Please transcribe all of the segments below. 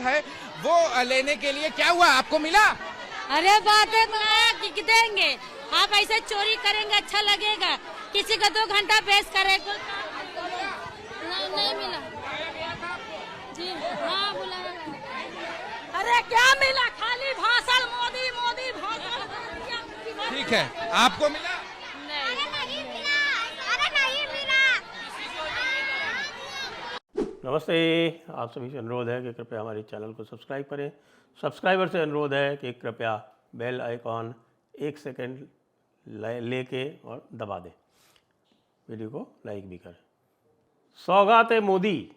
है वो लेने के लिए। क्या हुआ, आपको मिला? अरे बातें कि देंगे, आप ऐसे चोरी करेंगे अच्छा लगेगा? किसी का 2 घंटा बेस करे नहीं मिला जी। हाँ बुलाया। अरे क्या मिला, खाली भाषण, मोदी मोदी भाषण। ठीक है, आपको मिला? नहीं मिला। नमस्ते, आप सभी से अनुरोध है कि कृपया हमारे चैनल को सब्सक्राइब करें। सब्सक्राइबर से अनुरोध है कि कृपया बेल आइकॉन 1 सेकंड लेके और दबा दें, वीडियो को लाइक भी करें। सौगात-ए मोदी,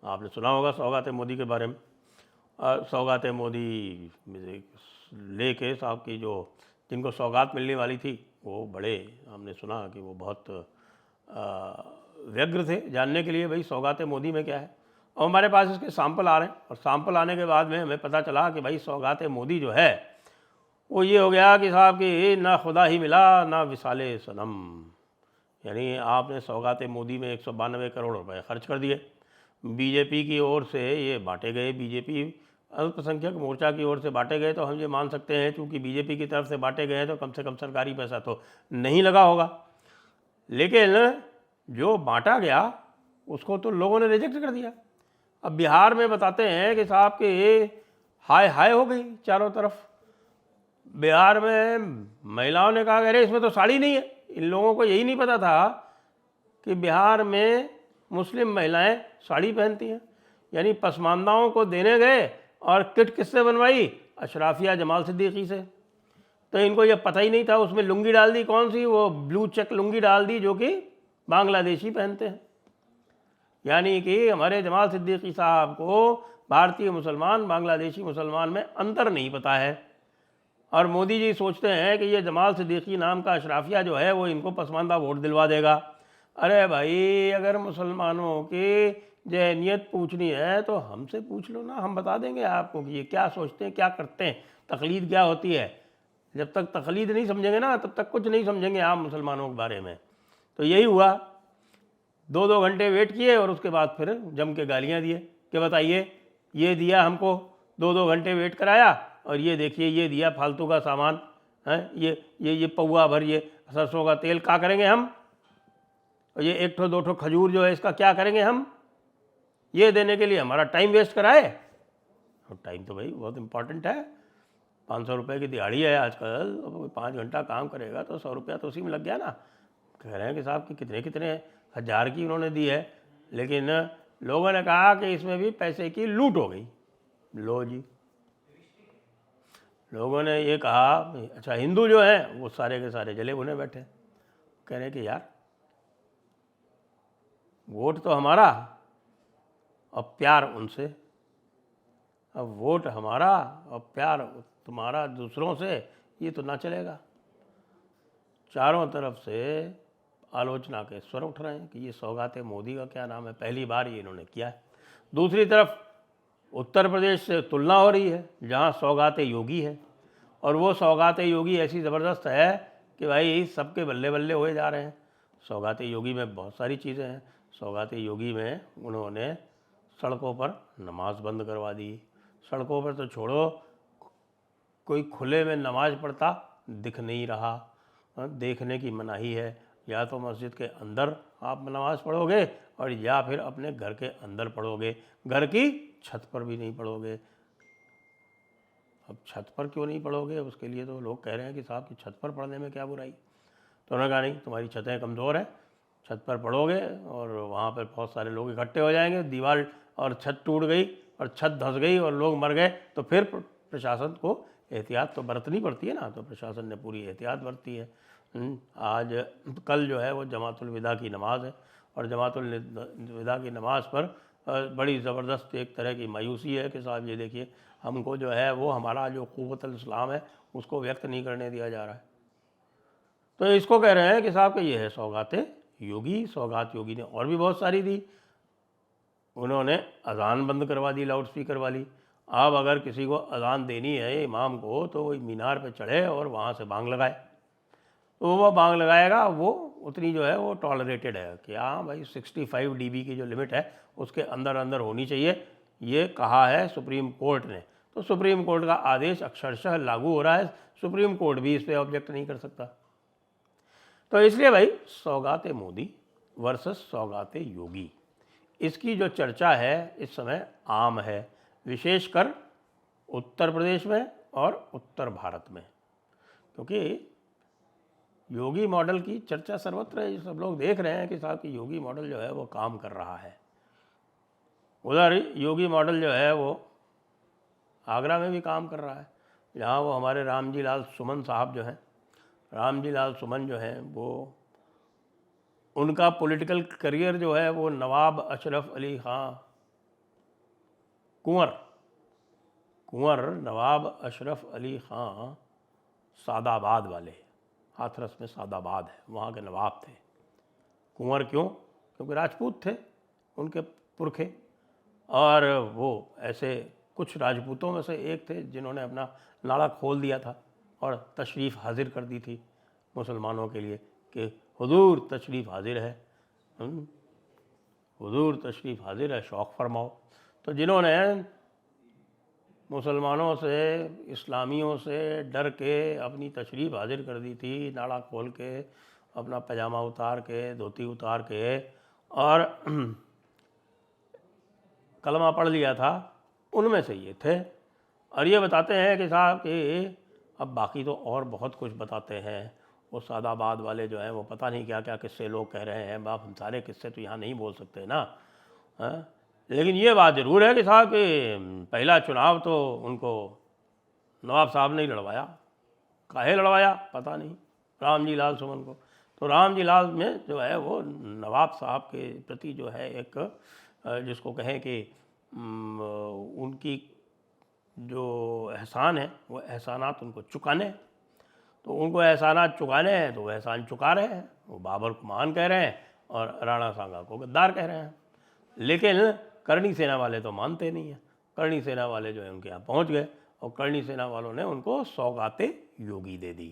आपने सुना होगा सौगात मोदी के बारे में। सौगात मोदी लेके साहब की जो जिनको सौगात मिलने वाली थी वो बड़े, हमने सुना कि वो बहुत व्यग्र थे जानने के लिए भाई सौगात मोदी में क्या है। और हमारे पास इसके सैंपल आ रहे हैं और सैंपल आने के बाद में हमें पता चला कि भाई सौगात मोदी जो है वो ये हो गया कि साहब कि ना खुदा ही मिला ना विसाले सनम, यानी आपने सौगात मोदी में 192 करोड़ रुपए खर्च कर दिए। बीजेपी की ओर से ये बांटे गए, बीजेपी अल्पसंख्यक मोर्चा की ओर से बांटे गए, तो हम ये मान सकते हैं चूँकि बीजेपी की तरफ से बांटे गए तो कम से कम सरकारी पैसा तो नहीं लगा होगा। लेकिन जो बांटा गया उसको तो लोगों ने रिजेक्ट कर दिया। अब बिहार में बताते हैं कि साहब के हाय हाय हो गई चारों तरफ। बिहार में महिलाओं ने कहा अरे इसमें तो साड़ी नहीं है। इन लोगों को यही नहीं पता था कि बिहार में मुस्लिम महिलाएं साड़ी पहनती हैं। यानी पसमानदाओं को देने गए और किट किससे बनवाई? अशराफिया जमाल सिद्दीकी से। तो इनको ये पता ही नहीं था। उसमें लुंगी डाल दी, कौन सी? वो ब्लू चेक लुंगी डाल दी जो कि बांग्लादेशी पहनते हैं। यानी कि हमारे जमाल सिद्दीकी साहब को भारतीय मुसलमान बांग्लादेशी मुसलमान में अंतर नहीं पता है। और मोदी जी सोचते हैं कि ये जमाल सिद्दीकी नाम का अशराफिया जो है वो इनको पसमानदा वोट दिलवा देगा। अरे भाई, अगर मुसलमानों की जहनियत पूछनी है तो हमसे पूछ लो ना, हम बता देंगे आपको कि ये क्या सोचते हैं, क्या करते हैं, तकलीद क्या होती है। जब तक तकलीद नहीं समझेंगे ना तब तक कुछ नहीं समझेंगे आप मुसलमानों के बारे में। तो यही हुआ, 2-2 घंटे वेट किए और उसके बाद फिर जम के गालियाँ दिए कि बताइए ये दिया हमको, 2-2 घंटे वेट कराया और ये देखिए ये दिया फालतू का सामान है, ये पौवा भर ये सरसों का तेल क्या करेंगे हम, और ये 1-2 खजूर जो है इसका क्या करेंगे हम, ये देने के लिए हमारा टाइम वेस्ट कराए। और टाइम तो भाई बहुत इम्पॉर्टेंट है। 500 रुपये की दिहाड़ी है आजकल, 5 घंटा काम करेगा तो 100 रुपया तो उसी में लग गया ना। कह रहे हैं कि साहब कि कितने कितने हज़ार की उन्होंने दी है, लेकिन लोगों ने कहा कि इसमें भी पैसे की लूट हो गई। लो जी, लोगों ने ये कहा। अच्छा, हिंदू जो हैं वो सारे के सारे जले भुने बैठे, कह रहे हैं कि यार वोट तो हमारा और प्यार उनसे, अब वोट हमारा और प्यार तुम्हारा दूसरों से, ये तो ना चलेगा। चारों तरफ से आलोचना के स्वर उठ रहे हैं कि ये सौगात मोदी का क्या नाम है, पहली बार ये इन्होंने किया है। दूसरी तरफ उत्तर प्रदेश से तुलना हो रही है जहाँ सौगात योगी है, और वो सौगात योगी ऐसी ज़बरदस्त है कि भाई सबके बल्ले बल्ले हुए जा रहे हैं। सौगात योगी में बहुत सारी चीज़ें हैं। सौगात योगी में उन्होंने सड़कों पर नमाज बंद करवा दी। सड़कों पर तो छोड़ो, कोई खुले में नमाज पढ़ता दिख नहीं रहा, देखने की मनाही है। या तो मस्जिद के अंदर आप नमाज पढ़ोगे और या फिर अपने घर के अंदर पढ़ोगे, घर की छत पर भी नहीं पढ़ोगे। अब छत पर क्यों नहीं पढ़ोगे, उसके लिए तो लोग कह रहे हैं कि साहब की छत पर पढ़ने में क्या बुराई। तो उन्होंने कहा नहीं, तुम्हारी छतें कमज़ोर है, छत पर पढ़ोगे और वहाँ पर बहुत सारे लोग इकट्ठे हो जाएंगे, दीवार और छत टूट गई और छत धंस गई और लोग मर गए तो फिर प्रशासन को एहतियात तो बरतनी पड़ती है ना। तो प्रशासन ने पूरी एहतियात बरती है। आज कल जो है वो जमातुल विदा की नमाज़ है और जमातुल विदा की नमाज़ पर बड़ी ज़बरदस्त एक तरह की मायूसी है कि साहब ये देखिए हमको जो है वो हमारा जो क़ुव्वतुल इस्लाम है उसको व्यक्त नहीं करने दिया जा रहा है। तो इसको कह रहे हैं कि साहब कि ये है सौगात योगी। सौगात योगी ने और भी बहुत सारी दी। उन्होंने अज़ान बंद करवा दी, लाउड स्पीकर वाली। अब अगर किसी को अज़ान देनी है इमाम को तो वो मीनार पे चढ़े और वहाँ से बांग लगाए, तो वो बांग लगाएगा, वो उतनी जो है वो टॉलरेटेड है कि हाँ भाई 65 dB की जो लिमिट है उसके अंदर अंदर होनी चाहिए। ये कहा है सुप्रीम कोर्ट ने। तो सुप्रीम कोर्ट का आदेश अक्षरशः लागू हो रहा है, सुप्रीम कोर्ट भी इस पर ऑब्जेक्ट नहीं कर सकता। तो इसलिए भाई सौगाते मोदी वर्सेस सौगाते योगी, इसकी जो चर्चा है इस समय आम है, विशेषकर उत्तर प्रदेश में और उत्तर भारत में, क्योंकि योगी मॉडल की चर्चा सर्वत्र है। सब लोग देख रहे हैं कि साहब कि योगी मॉडल जो है वो काम कर रहा है। उधर योगी मॉडल जो है वो आगरा में भी काम कर रहा है, जहाँ वो हमारे रामजी लाल सुमन साहब जो हैं, रामजी लाल सुमन जो हैं वो उनका पॉलिटिकल करियर जो है वो नवाब अशरफ अली ख़ां कुंवर नवाब अशरफ अली ख़ां सादाबाद वाले, हाथरस में सादाबाद है, वहाँ के नवाब थे। कुंवर क्यों? क्योंकि राजपूत थे उनके पुरखे, और वो ऐसे कुछ राजपूतों में से एक थे जिन्होंने अपना नाला खोल दिया था और तशरीफ़ हाजिर कर दी थी मुसलमानों के लिए कि हुजूर तशरीफ़ हाजिर है, हुजूर तशरीफ़ हाजिर है, शौक़ फरमाओ। तो जिन्होंने मुसलमानों से, इस्लामियों से डर के अपनी तशरीफ़ हाजिर कर दी थी, नाला खोल के, अपना पैजामा उतार के, धोती उतार के, और कलमा पढ़ लिया था, उनमें से ये थे। और ये बताते हैं कि साहब कि अब बाकी तो और बहुत कुछ बताते हैं, वो सादाबाद वाले जो हैं वो पता नहीं क्या क्या किस्से लोग कह रहे हैं। बाप हम सारे किस्से तो यहाँ नहीं बोल सकते ना, हाँ? लेकिन ये बात ज़रूर है कि साहब कि पहला चुनाव तो उनको नवाब साहब ने ही लड़वाया। काहे लड़वाया पता नहीं, रामजी लाल सुमन को। तो रामजी लाल में जो है वो नवाब साहब के प्रति जो है एक जिसको कहें कि उनकी जो एहसान है वो एहसानात उनको चुकाने, तो उनको एहसानात चुकाने हैं तो वो एहसान चुका रहे हैं। वो बाबर को महान कह रहे हैं और राणा सांगा को गद्दार कह रहे हैं। लेकिन करणी सेना वाले तो मानते नहीं हैं। करणी सेना वाले जो है उनके यहाँ पहुँच गए और करणी सेना वालों ने उनको सौगाते योगी दे दी।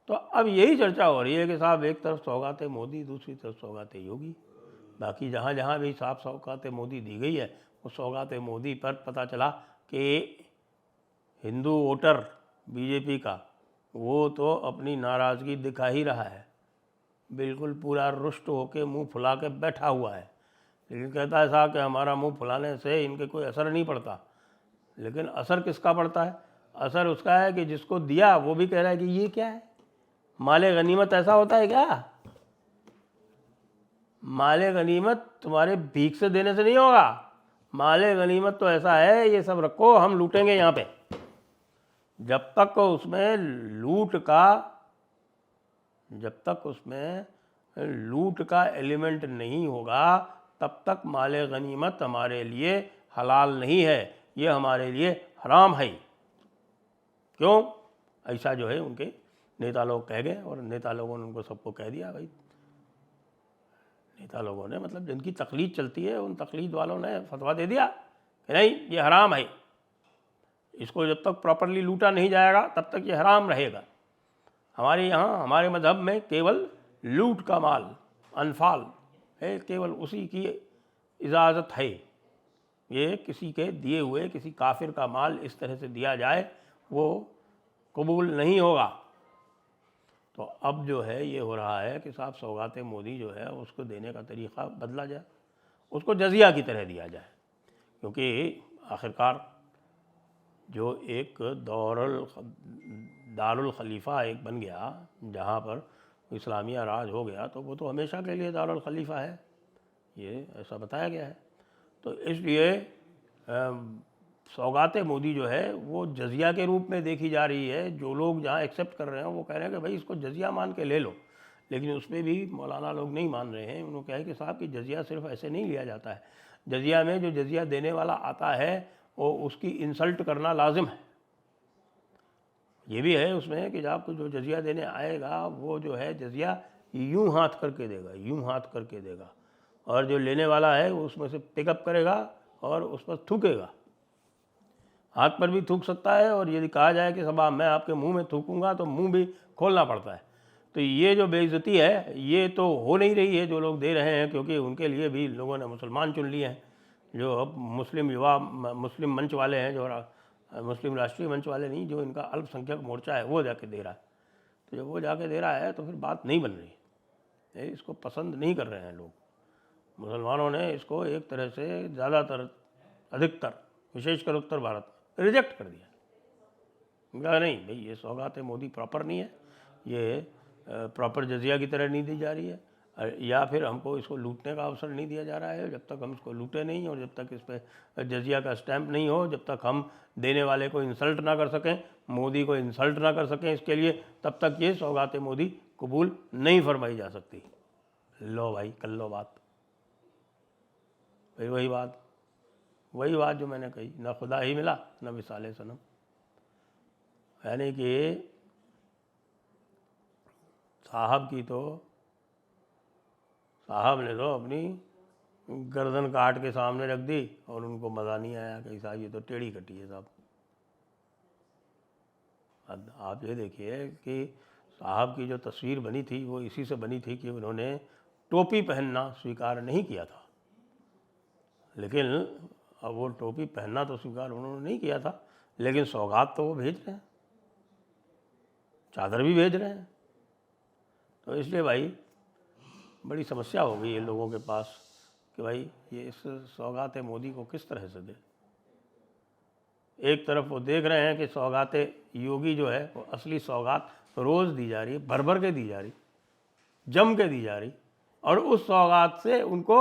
तो अब यही चर्चा हो रही है कि साहब एक तरफ सौगाते मोदी, दूसरी तरफ सौगाते योगी। बाकी जहाँ जहाँ भी साहब सौगाते मोदी दी गई है वो सौगाते मोदी पर पता चला कि हिंदू वोटर बीजेपी का वो तो अपनी नाराज़गी दिखा ही रहा है, बिल्कुल पूरा रुष्ट होकर मुंह फुला के बैठा हुआ है। लेकिन कहता है साहब कि हमारा मुंह फुलाने से इनके कोई असर नहीं पड़ता। लेकिन असर किसका पड़ता है? असर उसका है कि जिसको दिया वो भी कह रहा है कि ये क्या है, माले गनीमत ऐसा होता है क्या? माले गनीमत तुम्हारे भीख से देने से नहीं होगा। माले गनीमत तो ऐसा है, ये सब रखो हम लूटेंगे यहाँ पे। जब तक उसमें लूट का एलिमेंट नहीं होगा तब तक माले गनीमत हमारे लिए हलाल नहीं है, ये हमारे लिए हराम है। क्यों? ऐसा जो है उनके नेता लोग कह गए और नेता लोगों ने उनको सबको कह दिया। भाई नेता लोगों ने मतलब जिनकी तकलीद चलती है उन तकलीद वालों ने फतवा दे दिया कि नहीं ये हराम है, इसको जब तक प्रॉपरली लूटा नहीं जाएगा तब तक ये हराम रहेगा। हमारे यहाँ हमारे मज़हब में केवल लूट का माल अनफाल है, केवल उसी की इजाज़त है। ये किसी के दिए हुए किसी काफिर का माल इस तरह से दिया जाए वो कबूल नहीं होगा। तो अब जो है ये हो रहा है कि साहब सौगाते मोदी जो है उसको देने का तरीक़ा बदला जाए, उसको जजिया की तरह दिया जाए। क्योंकि आखिरकार जो एक दारुल खलीफा एक बन गया जहाँ पर इस्लामिया राज हो गया, तो वो तो हमेशा के लिए दारुल खलीफा है, ये ऐसा बताया गया है। तो इसलिए सौगाते मोदी जो है वो जजिया के रूप में देखी जा रही है। जो लोग जहाँ एक्सेप्ट कर रहे हैं वो कह रहे हैं कि भाई इसको जजिया मान के ले लो, लेकिन उसमें भी मौलाना लोग नहीं मान रहे हैं। उन्होंने कहा है कि साहब कि जजिया सिर्फ ऐसे नहीं लिया जाता है, जजिया में जो जजिया देने वाला आता है वो उसकी इंसल्ट करना लाजिम है। ये भी है उसमें कि आपको जो जजिया देने आएगा वो जो है जजिया यूं हाथ करके देगा, यूं हाथ करके देगा, और जो लेने वाला है वो उसमें से पिकअप करेगा और उस पर थूकेगा। हाथ पर भी थूक सकता है, और यदि कहा जाए कि साहब मैं आपके मुंह में थूकूंगा तो मुंह भी खोलना पड़ता है। तो ये जो बेइज्जती है ये तो हो नहीं रही है जो लोग दे रहे हैं, क्योंकि उनके लिए भी लोगों ने मुसलमान चुन लिए हैं। जो अब मुस्लिम मंच वाले हैं, जो मुस्लिम राष्ट्रीय मंच वाले नहीं, जो इनका अल्पसंख्यक मोर्चा है वो जाके दे रहा है। तो जब वो जाके दे रहा है तो फिर बात नहीं बन रही है, इसको पसंद नहीं कर रहे हैं लोग। मुसलमानों ने इसको एक तरह से ज़्यादातर, अधिकतर, विशेषकर उत्तर भारत में रिजेक्ट कर दिया। कहा नहीं भाई, ये सौगात मोदी प्रॉपर नहीं है, ये प्रॉपर जजिया की तरह नहीं दी जा रही है, या फिर हमको इसको लूटने का अवसर नहीं दिया जा रहा है। जब तक हम इसको लूटे नहीं और जब तक इस पर जजिया का स्टैंप नहीं हो, जब तक हम देने वाले को इंसल्ट ना कर सकें, मोदी को इंसल्ट ना कर सकें इसके लिए, तब तक ये सौगात मोदी कबूल नहीं फरमाई जा सकती। लो भाई, कर लो बात। भाई वही बात जो मैंने कही, ना खुदा ही मिला ना विसाले सनम। यानी कि साहब ने तो अपनी गर्दन काट के सामने रख दी और उनको मज़ा नहीं आया कि साहब ये तो टेढ़ी कटी है साहब। अब आप ये देखिए कि साहब की जो तस्वीर बनी थी वो इसी से बनी थी कि उन्होंने टोपी पहनना स्वीकार नहीं किया था, लेकिन अब वो टोपी पहनना तो स्वीकार उन्होंने नहीं किया था, लेकिन सौगात तो वो भेज रहे हैं, चादर भी भेज रहे हैं। तो इसलिए भाई बड़ी समस्या हो गई है लोगों के पास कि भाई ये इस सौगात मोदी को किस तरह से दे। एक तरफ वो देख रहे हैं कि सौगात योगी जो है वो असली सौगात रोज़ दी जा रही है, भर भर के दी जा रही, जम के दी जा रही, और उस सौगात से उनको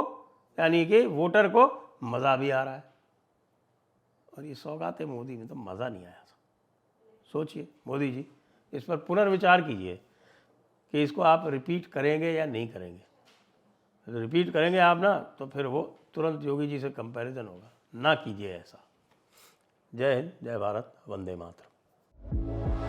यानी कि वोटर को मज़ा भी आ रहा है। और ये सौगात मोदी में तो मज़ा नहीं आया। सोचिए मोदी जी, इस पर पुनर्विचार कीजिए कि इसको आप रिपीट करेंगे या नहीं करेंगे। तो रिपीट करेंगे आप ना, तो फिर वो तुरंत योगी जी से कंपैरिजन होगा। ना कीजिए ऐसा। जय हिंद, जय भारत, वंदे मातरम।